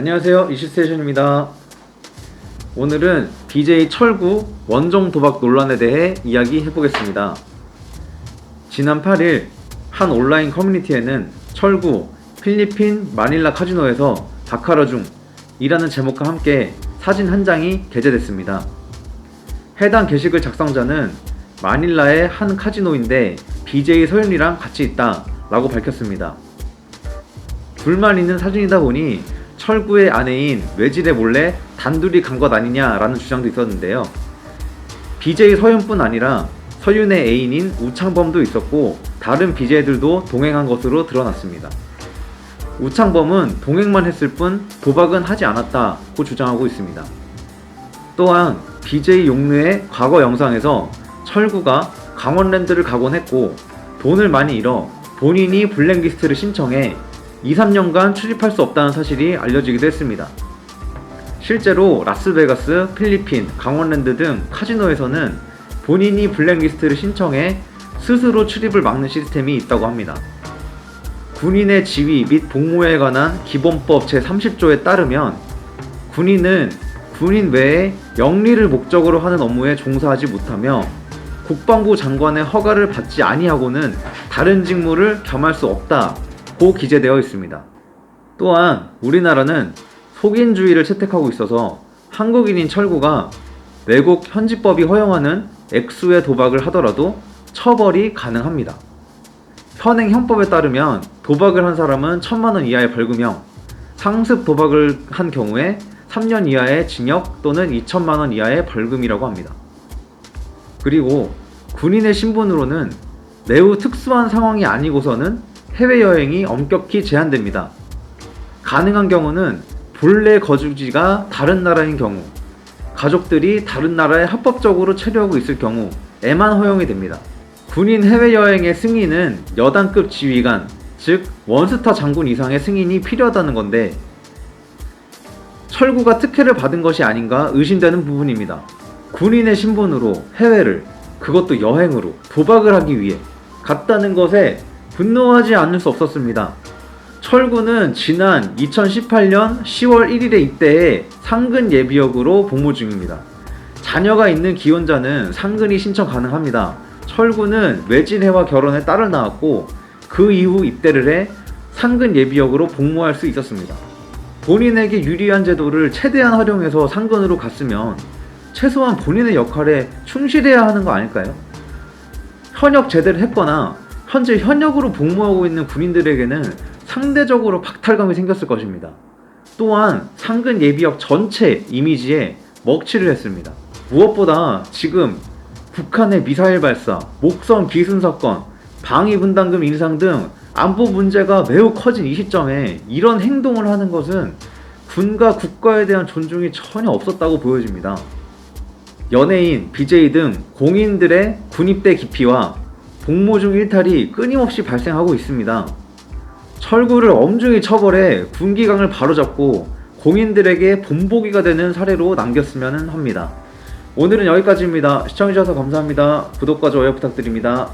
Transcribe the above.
안녕하세요, 이슈스테이션입니다. 오늘은 BJ 철구 원정 도박 논란에 대해 이야기해보겠습니다. 지난 8일 한 온라인 커뮤니티에는 철구 필리핀 마닐라 카지노에서 바카라 중 이라는 제목과 함께 사진 한 장이 게재됐습니다. 해당 게시글 작성자는 마닐라의 한 카지노인데 BJ 서윤이랑 같이 있다 라고 밝혔습니다. 둘만 있는 사진이다 보니 철구의 아내인 외질에 몰래 단둘이 간 것 아니냐라는 주장도 있었는데요. BJ 서윤뿐 아니라 서윤의 애인인 우창범도 있었고 다른 BJ들도 동행한 것으로 드러났습니다. 우창범은 동행만 했을 뿐 도박은 하지 않았다고 주장하고 있습니다. 또한 BJ 용르의 과거 영상에서 철구가 강원랜드를 가곤 했고 돈을 많이 잃어 본인이 블랙리스트를 신청해 2-3년간 출입할 수 없다는 사실이 알려지기도 했습니다. 실제로 라스베가스, 필리핀, 강원랜드 등 카지노에서는 본인이 블랙리스트를 신청해 스스로 출입을 막는 시스템이 있다고 합니다. 군인의 지위 및 복무에 관한 기본법 제30조에 따르면 군인은 군인 외에 영리를 목적으로 하는 업무에 종사하지 못하며 국방부 장관의 허가를 받지 아니하고는 다른 직무를 겸할 수 없다고 기재되어 있습니다. 또한 우리나라는 속인주의를 채택하고 있어서 한국인인 철구가 외국 현지법이 허용하는 액수의 도박을 하더라도 처벌이 가능합니다. 현행 형법에 따르면 도박을 한 사람은 1,000만원 이하의 벌금형, 상습 도박을 한 경우에 3년 이하의 징역 또는 2천만원 이하의 벌금이라고 합니다. 그리고 군인의 신분으로는 매우 특수한 상황이 아니고서는 해외여행이 엄격히 제한됩니다. 가능한 경우는 본래 거주지가 다른 나라인 경우, 가족들이 다른 나라에 합법적으로 체류하고 있을 경우에만 허용이 됩니다. 군인 해외여행의 승인은 여단급 지휘관, 즉 원스타 장군 이상의 승인이 필요하다는 건데 철구가 특혜를 받은 것이 아닌가 의심되는 부분입니다. 군인의 신분으로 해외를, 그것도 여행으로 도박을 하기 위해 갔다는 것에 분노하지 않을 수 없었습니다. 철구는 지난 2018년 10월 1일에 입대해 상근 예비역으로 복무 중입니다. 자녀가 있는 기혼자는 상근이 신청 가능합니다. 철구는 외진해와 결혼해 딸을 낳았고 그 이후 입대를 해 상근 예비역으로 복무할 수 있었습니다. 본인에게 유리한 제도를 최대한 활용해서 상근으로 갔으면 최소한 본인의 역할에 충실해야 하는 거 아닐까요? 현역 제대를 했거나 현재 현역으로 복무하고 있는 군인들에게는 상대적으로 박탈감이 생겼을 것입니다. 또한 상근 예비역 전체 이미지에 먹칠을 했습니다. 무엇보다 지금 북한의 미사일 발사, 목성 기순 사건, 방위분담금 인상 등 안보 문제가 매우 커진 이 시점에 이런 행동을 하는 것은 군과 국가에 대한 존중이 전혀 없었다고 보여집니다. 연예인, BJ 등 공인들의 군입대 기피와 복무 중 일탈이 끊임없이 발생하고 있습니다. 철구를 엄중히 처벌해 군기강을 바로잡고 공인들에게 본보기가 되는 사례로 남겼으면 합니다. 오늘은 여기까지입니다. 시청해주셔서 감사합니다. 구독과 좋아요 부탁드립니다.